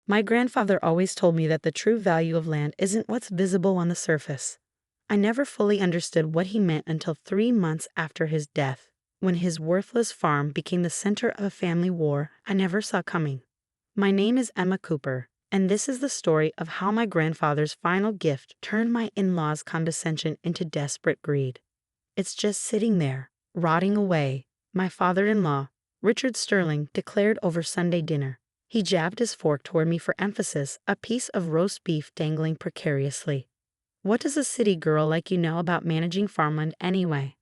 My grandfather always told me that the true value of land isn't what's visible on the surface. I never fully understood what he meant until 3 months after his death, when his worthless farm became the center of a family war I never saw coming. My name is Emma Cooper, and this is the story of how my grandfather's final gift turned my in-laws' condescension into desperate greed. It's just sitting there, rotting away, my father-in-law, Richard Sterling, declared over Sunday dinner. He jabbed his fork toward me for emphasis, a piece of roast beef dangling precariously. What does a city girl like you know about managing farmland anyway?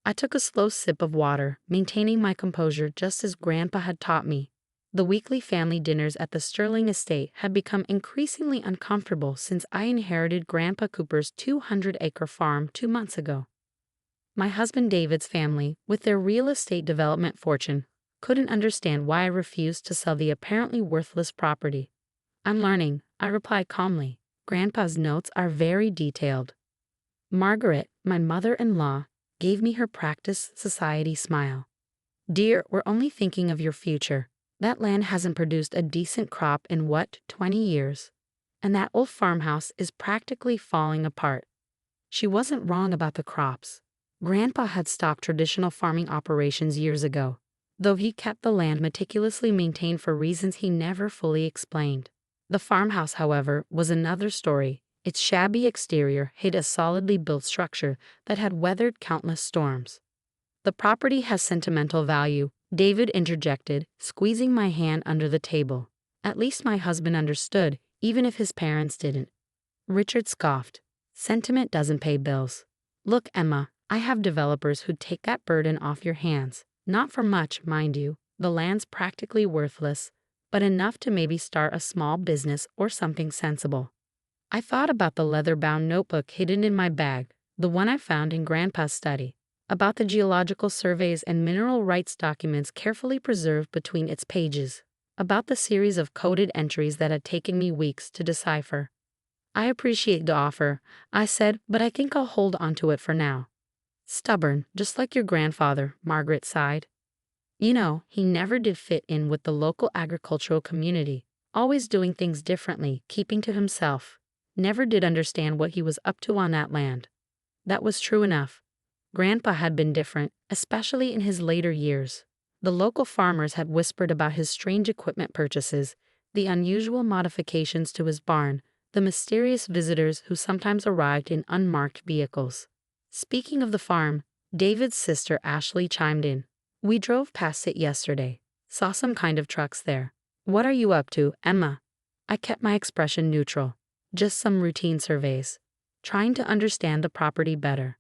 I took a slow sip of water, maintaining my composure just as Grandpa had taught me. The weekly family dinners at the Sterling estate had become increasingly uncomfortable since I inherited Grandpa Cooper's 200-acre farm 2 months ago. My husband David's family, with their real estate development fortune, couldn't understand why I refused to sell the apparently worthless property. I'm learning, I replied calmly. Grandpa's notes are very detailed. Margaret, my mother-in-law, gave me her practice society smile. Dear, we're only thinking of your future. That land hasn't produced a decent crop in 20 years? And that old farmhouse is practically falling apart. She wasn't wrong about the crops. Grandpa had stopped traditional farming operations years ago, though he kept the land meticulously maintained for reasons he never fully explained. The farmhouse, however, was another story. Its shabby exterior hid a solidly built structure that had weathered countless storms. The property has sentimental value, David interjected, squeezing my hand under the table. At least my husband understood, even if his parents didn't. Richard scoffed. Sentiment doesn't pay bills. Look, Emma, I have developers who'd take that burden off your hands. Not for much, mind you. The land's practically worthless, but enough to maybe start a small business or something sensible. I thought about the leather-bound notebook hidden in my bag, the one I found in Grandpa's study, about the geological surveys and mineral rights documents carefully preserved between its pages, about the series of coded entries that had taken me weeks to decipher. I appreciate the offer, I said, but I think I'll hold onto it for now. Stubborn, just like your grandfather, Margaret sighed. You know, he never did fit in with the local agricultural community, always doing things differently, keeping to himself. Never did understand what he was up to on that land. That was true enough. Grandpa had been different, especially in his later years. The local farmers had whispered about his strange equipment purchases, the unusual modifications to his barn, the mysterious visitors who sometimes arrived in unmarked vehicles. Speaking of the farm, David's sister Ashley chimed in. We drove past it yesterday. Saw some kind of trucks there. What are you up to, Emma? I kept my expression neutral. Just some routine surveys. Trying to understand the property better.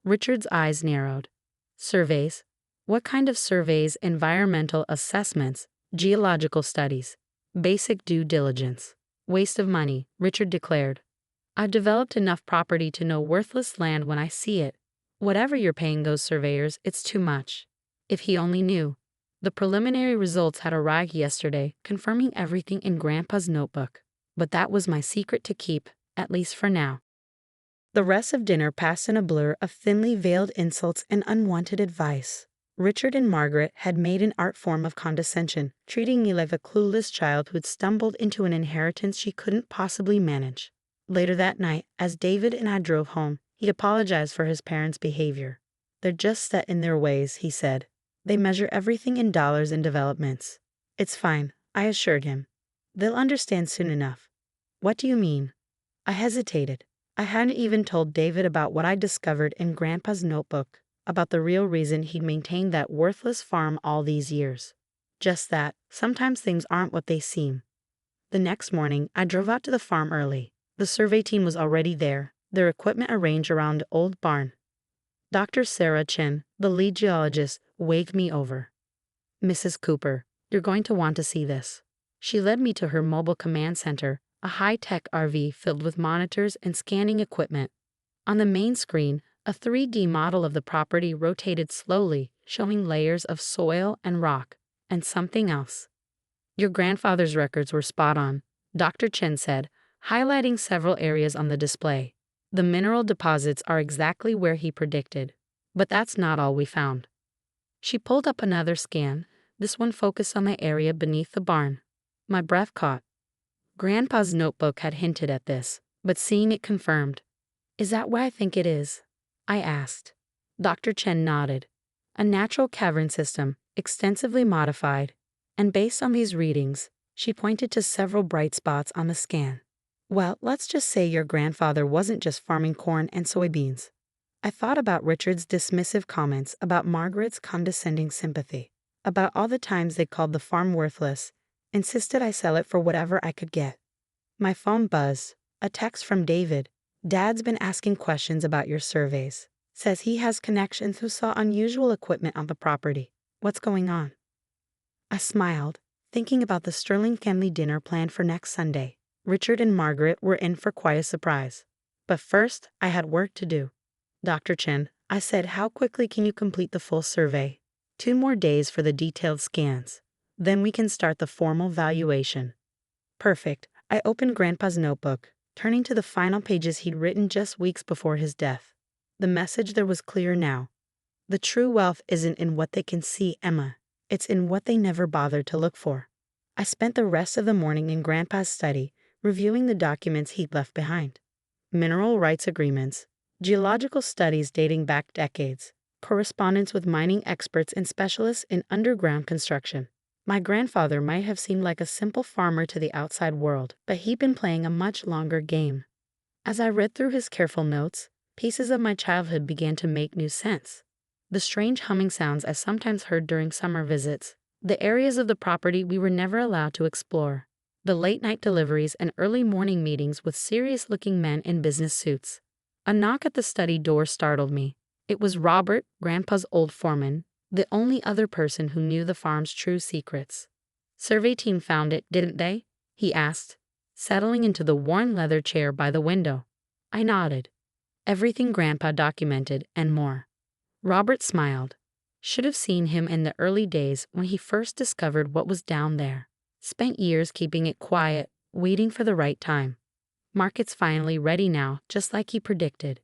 Richard's eyes narrowed. Surveys? What kind of surveys? Environmental assessments, geological studies, basic due diligence. Waste of money, Richard declared. I've developed enough property to know worthless land when I see it. Whatever you're paying those surveyors, it's too much. If he only knew. The preliminary results had arrived yesterday, confirming everything in Grandpa's notebook. But that was my secret to keep, at least for now. The rest of dinner passed in a blur of thinly veiled insults and unwanted advice. Richard and Margaret had made an art form of condescension, treating me like a clueless child who'd stumbled into an inheritance she couldn't possibly manage. Later that night, as David and I drove home, he apologized for his parents' behavior. They're just set in their ways, he said. They measure everything in dollars and developments. It's fine, I assured him. They'll understand soon enough. What do you mean? I hesitated. I hadn't even told David about what I'd discovered in Grandpa's notebook, about the real reason he'd maintained that worthless farm all these years. Just that, sometimes things aren't what they seem. The next morning, I drove out to the farm early. The survey team was already there, their equipment arranged around the old barn. Dr. Sarah Chin, the lead geologist, waved me over. Mrs. Cooper, you're going to want to see this. She led me to her mobile command center, a high-tech RV filled with monitors and scanning equipment. On the main screen, a 3D model of the property rotated slowly, showing layers of soil and rock, and something else. Your grandfather's records were spot on, Dr. Chen said, highlighting several areas on the display. The mineral deposits are exactly where he predicted. But that's not all we found. She pulled up another scan, this one focused on the area beneath the barn. My breath caught. Grandpa's notebook had hinted at this, but seeing it confirmed. Is that what I think it is? I asked. Dr. Chen nodded. A natural cavern system, extensively modified, and based on these readings, she pointed to several bright spots on the scan. Well, let's just say your grandfather wasn't just farming corn and soybeans. I thought about Richard's dismissive comments, about Margaret's condescending sympathy, about all the times they called the farm worthless, insisted I sell it for whatever I could get. My phone buzzed. A text from David. Dad's been asking questions about your surveys. Says he has connections who saw unusual equipment on the property. What's going on? I smiled, thinking about the Sterling family dinner planned for next Sunday. Richard and Margaret were in for quite a surprise. But first, I had work to do. Dr. Chen, I said, how quickly can you complete the full survey? 2 more days for the detailed scans. Then we can start the formal valuation. Perfect. I opened Grandpa's notebook, turning to the final pages he'd written just weeks before his death. The message there was clear now. The true wealth isn't in what they can see, Emma. It's in what they never bothered to look for. I spent the rest of the morning in Grandpa's study, reviewing the documents he'd left behind. Mineral rights agreements, geological studies dating back decades, correspondence with mining experts and specialists in underground construction. My grandfather might have seemed like a simple farmer to the outside world, but he'd been playing a much longer game. As I read through his careful notes, pieces of my childhood began to make new sense. The strange humming sounds I sometimes heard during summer visits, the areas of the property we were never allowed to explore, the late-night deliveries and early morning meetings with serious-looking men in business suits. A knock at the study door startled me. It was Robert, Grandpa's old foreman, the only other person who knew the farm's true secrets. Survey team found it, didn't they? He asked, settling into the worn leather chair by the window. I nodded. Everything Grandpa documented and more. Robert smiled. Should have seen him in the early days when he first discovered what was down there. Spent years keeping it quiet, waiting for the right time. Market's finally ready now, just like he predicted.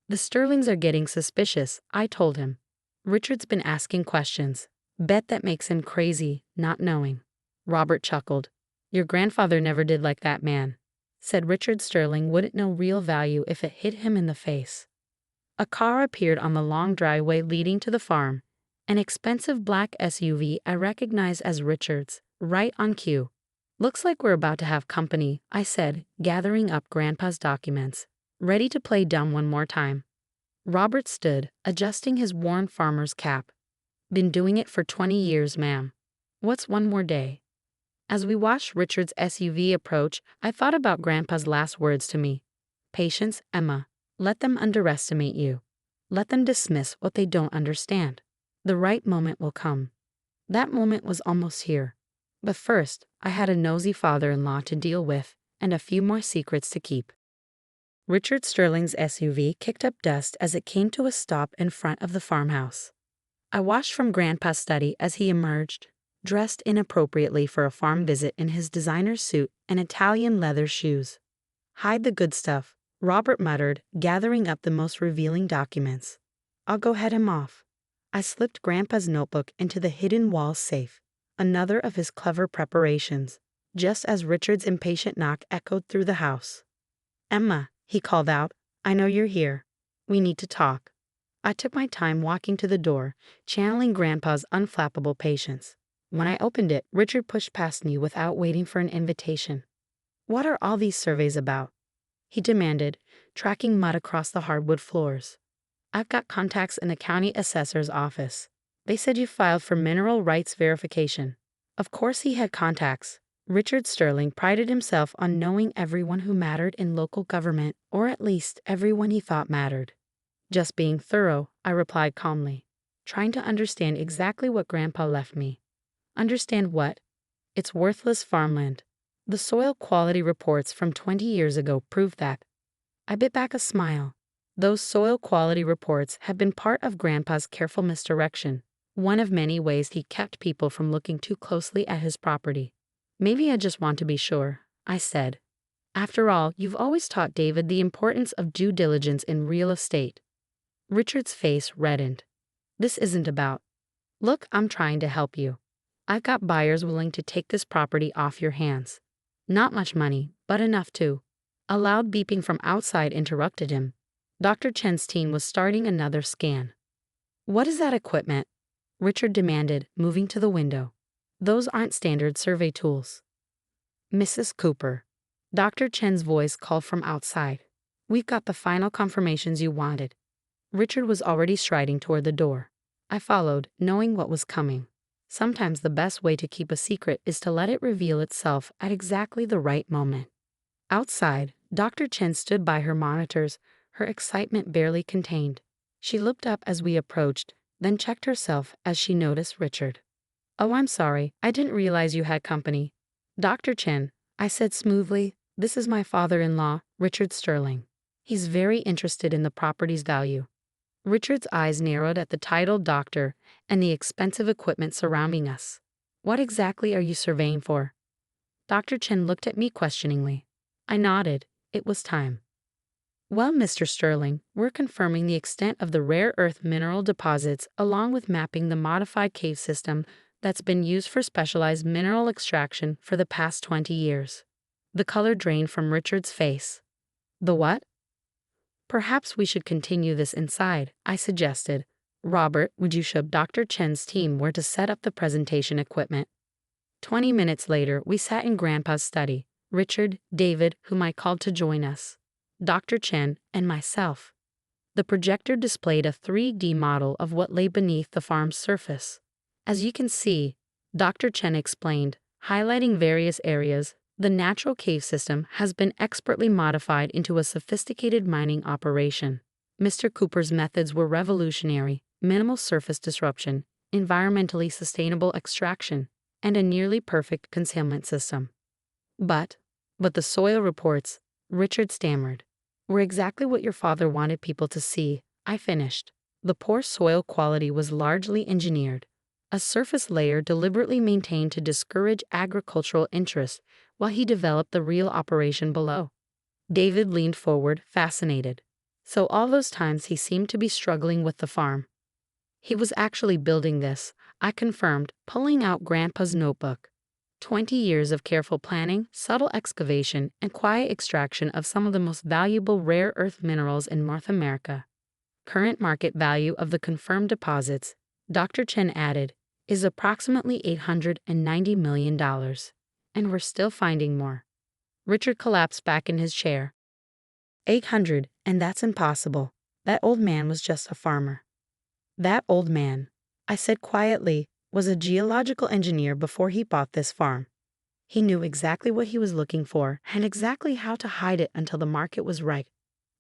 The Sterlings are getting suspicious, I told him. Richard's been asking questions. Bet that makes him crazy, not knowing. Robert chuckled. Your grandfather never did like that man. Said Richard Sterling wouldn't know real value if it hit him in the face. A car appeared on the long driveway leading to the farm. An expensive black SUV I recognized as Richard's, right on cue. Looks like we're about to have company, I said, gathering up Grandpa's documents, ready to play dumb one more time. Robert stood, adjusting his worn farmer's cap. Been doing it for 20 years, ma'am. What's one more day? As we watched Richard's SUV approach, I thought about Grandpa's last words to me. Patience, Emma. Let them underestimate you. Let them dismiss what they don't understand. The right moment will come. That moment was almost here. But first, I had a nosy father-in-law to deal with and a few more secrets to keep. Richard Sterling's SUV kicked up dust as it came to a stop in front of the farmhouse. I watched from Grandpa's study as he emerged, dressed inappropriately for a farm visit in his designer suit and Italian leather shoes. Hide the good stuff, Robert muttered, gathering up the most revealing documents. I'll go head him off. I slipped Grandpa's notebook into the hidden wall safe, another of his clever preparations, just as Richard's impatient knock echoed through the house. Emma, he called out, I know you're here. We need to talk. I took my time walking to the door, channeling Grandpa's unflappable patience. When I opened it, Richard pushed past me without waiting for an invitation. What are all these surveys about? He demanded, tracking mud across the hardwood floors. I've got contacts in the county assessor's office. They said you filed for mineral rights verification. Of course he had contacts. Richard Sterling prided himself on knowing everyone who mattered in local government, or at least everyone he thought mattered. Just being thorough, I replied calmly, trying to understand exactly what Grandpa left me. Understand what? It's worthless farmland. The soil quality reports from 20 years ago prove that. I bit back a smile. Those soil quality reports had been part of Grandpa's careful misdirection, one of many ways he kept people from looking too closely at his property. Maybe I just want to be sure, I said. After all, you've always taught David the importance of due diligence in real estate. Richard's face reddened. This isn't about. Look, I'm trying to help you. I've got buyers willing to take this property off your hands. Not much money, but enough to. A loud beeping from outside interrupted him. Dr. Chen's team was starting another scan. What is that equipment? Richard demanded, moving to the window. Those aren't standard survey tools. Mrs. Cooper. Dr. Chen's voice called from outside. We've got the final confirmations you wanted. Richard was already striding toward the door. I followed, knowing what was coming. Sometimes the best way to keep a secret is to let it reveal itself at exactly the right moment. Outside, Dr. Chen stood by her monitors, her excitement barely contained. She looked up as we approached, then checked herself as she noticed Richard. Oh, I'm sorry, I didn't realize you had company. Dr. Chen, I said smoothly, this is my father-in-law, Richard Sterling. He's very interested in the property's value. Richard's eyes narrowed at the title doctor and the expensive equipment surrounding us. What exactly are you surveying for? Dr. Chen looked at me questioningly. I nodded. It was time. Well, Mr. Sterling, we're confirming the extent of the rare earth mineral deposits along with mapping the modified cave system that's been used for specialized mineral extraction for the past 20 years. The color drained from Richard's face. The what? Perhaps we should continue this inside, I suggested. Robert, would you show Dr. Chen's team where to set up the presentation equipment? 20 minutes later, we sat in Grandpa's study. Richard, David, whom I called to join us, Dr. Chen, and myself. The projector displayed a 3D model of what lay beneath the farm's surface. As you can see, Dr. Chen explained, highlighting various areas, the natural cave system has been expertly modified into a sophisticated mining operation. Mr. Cooper's methods were revolutionary: minimal surface disruption, environmentally sustainable extraction, and a nearly perfect concealment system. But the soil reports, Richard stammered, were exactly what your father wanted people to see, I finished. The poor soil quality was largely engineered, a surface layer deliberately maintained to discourage agricultural interest while he developed the real operation below. David leaned forward, fascinated. So all those times he seemed to be struggling with the farm. He was actually building this, I confirmed, pulling out Grandpa's notebook. 20 years of careful planning, subtle excavation, and quiet extraction of some of the most valuable rare earth minerals in North America. Current market value of the confirmed deposits, Dr. Chen added, is approximately $890 million. And we're still finding more. Richard collapsed back in his chair. 800, and that's impossible. That old man was just a farmer. That old man, I said quietly, was a geological engineer before he bought this farm. He knew exactly what he was looking for and exactly how to hide it until the market was right,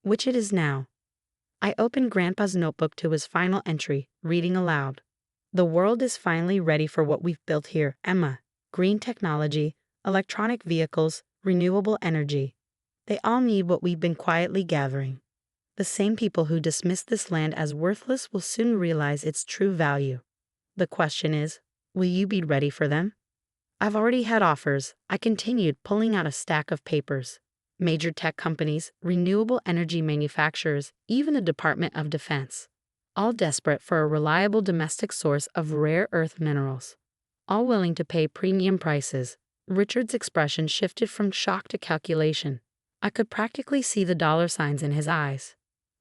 which it is now. I opened Grandpa's notebook to his final entry, reading aloud. The world is finally ready for what we've built here, Emma. Green technology, electronic vehicles, renewable energy. They all need what we've been quietly gathering. The same people who dismiss this land as worthless will soon realize its true value. The question is, will you be ready for them? I've already had offers, I continued, pulling out a stack of papers. Major tech companies, renewable energy manufacturers, even the Department of Defense. All desperate for a reliable domestic source of rare earth minerals. All willing to pay premium prices. Richard's expression shifted from shock to calculation. I could practically see the dollar signs in his eyes.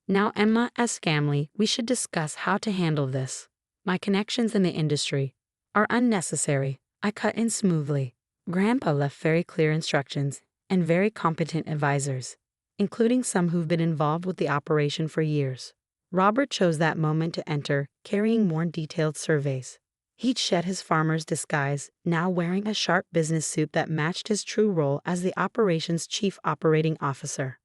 Now, Emma, as family, we should discuss how to handle this. My connections in the industry are unnecessary, I cut in smoothly. Grandpa left very clear instructions and very competent advisors, including some who've been involved with the operation for years. Robert chose that moment to enter, carrying more detailed surveys. He'd shed his farmer's disguise, now wearing a sharp business suit that matched his true role as the operation's chief operating officer.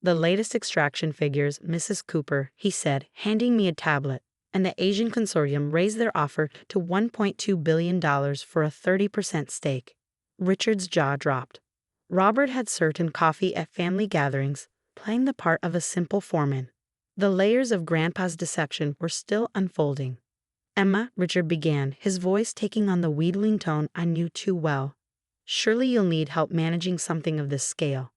The latest extraction figures, Mrs. Cooper, he said, handing me a tablet, and the Asian consortium raised their offer to $1.2 billion for a 30% stake. Richard's jaw dropped. Robert had served him coffee at family gatherings, playing the part of a simple foreman. The layers of Grandpa's deception were still unfolding. Emma, Richard began, his voice taking on the wheedling tone I knew too well. Surely you'll need help managing something of this scale.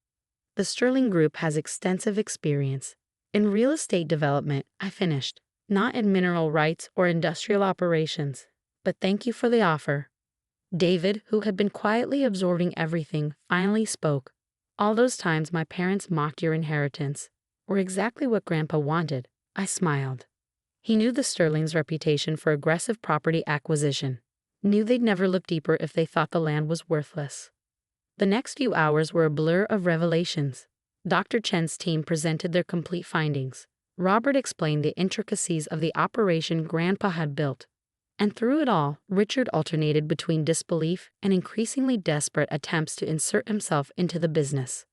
The Sterling Group has extensive experience in real estate development, I finished, not in mineral rights or industrial operations. But thank you for the offer. David, who had been quietly absorbing everything, finally spoke. All those times my parents mocked your inheritance were exactly what Grandpa wanted. I smiled. He knew the Sterling's reputation for aggressive property acquisition. Knew they'd never look deeper if they thought the land was worthless. The next few hours were a blur of revelations. Dr. Chen's team presented their complete findings. Robert explained the intricacies of the operation Grandpa had built. And through it all, Richard alternated between disbelief and increasingly desperate attempts to insert himself into the business.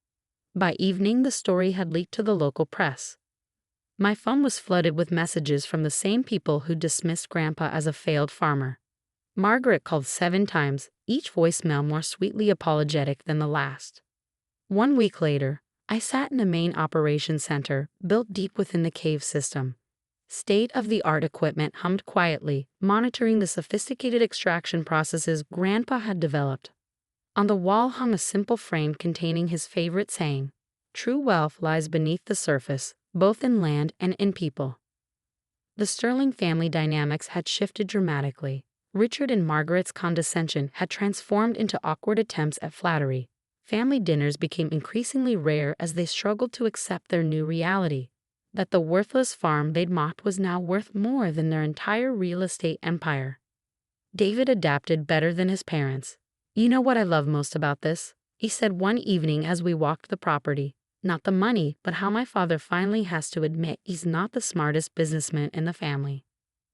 By evening, the story had leaked to the local press. My phone was flooded with messages from the same people who dismissed Grandpa as a failed farmer. Margaret called 7 times, each voicemail more sweetly apologetic than the last. 1 week later, I sat in the main operations center, built deep within the cave system. State-of-the-art equipment hummed quietly, monitoring the sophisticated extraction processes Grandpa had developed. On the wall hung a simple frame containing his favorite saying, "True wealth lies beneath the surface, both in land and in people." The Sterling family dynamics had shifted dramatically. Richard and Margaret's condescension had transformed into awkward attempts at flattery. Family dinners became increasingly rare as they struggled to accept their new reality. That the worthless farm they'd mocked was now worth more than their entire real estate empire. David adapted better than his parents. "You know what I love most about this?" he said one evening as we walked the property. "Not the money, but how my father finally has to admit he's not the smartest businessman in the family."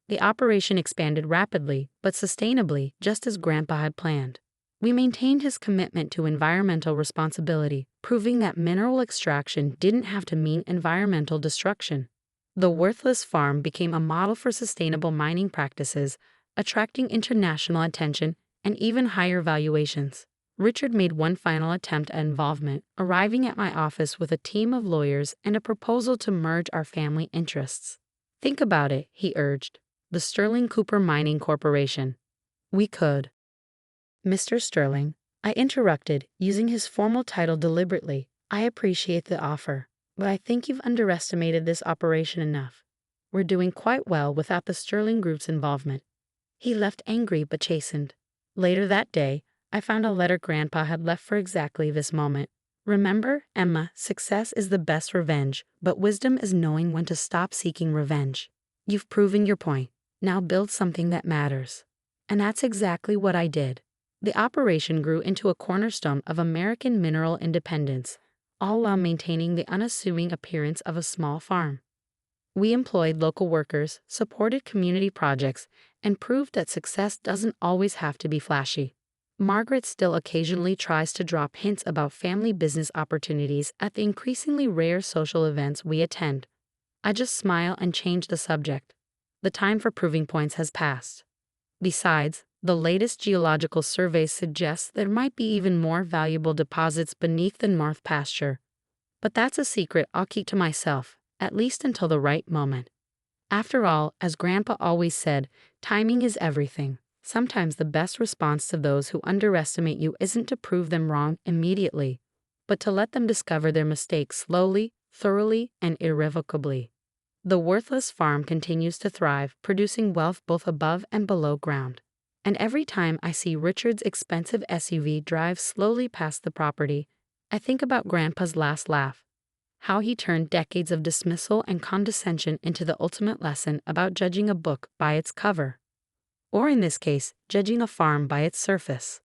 The operation expanded rapidly, but sustainably, just as Grandpa had planned. We maintained his commitment to environmental responsibility, proving that mineral extraction didn't have to mean environmental destruction. The worthless farm became a model for sustainable mining practices, attracting international attention and even higher valuations. Richard made one final attempt at involvement, arriving at my office with a team of lawyers and a proposal to merge our family interests. "Think about it," he urged. "The Sterling Cooper Mining Corporation." We could. "Mr. Sterling," I interrupted, using his formal title deliberately, "I appreciate the offer, but I think you've underestimated this operation enough. We're doing quite well without the Sterling Group's involvement." He left angry but chastened. Later that day, I found a letter Grandpa had left for exactly this moment. "Remember, Emma, success is the best revenge, but wisdom is knowing when to stop seeking revenge. You've proven your point. Now build something that matters." And that's exactly what I did. The operation grew into a cornerstone of American mineral independence, all while maintaining the unassuming appearance of a small farm. We employed local workers, supported community projects, and proved that success doesn't always have to be flashy. Margaret still occasionally tries to drop hints about family business opportunities at the increasingly rare social events we attend. I just smile and change the subject. The time for proving points has passed. Besides, the latest geological survey suggests there might be even more valuable deposits beneath the North Pasture. But that's a secret I'll keep to myself, at least until the right moment. After all, as Grandpa always said, timing is everything. Sometimes the best response to those who underestimate you isn't to prove them wrong immediately, but to let them discover their mistakes slowly, thoroughly, and irrevocably. The worthless farm continues to thrive, producing wealth both above and below ground. And every time I see Richard's expensive SUV drive slowly past the property, I think about Grandpa's last laugh. How he turned decades of dismissal and condescension into the ultimate lesson about judging a book by its cover. Or in this case, judging a farm by its surface.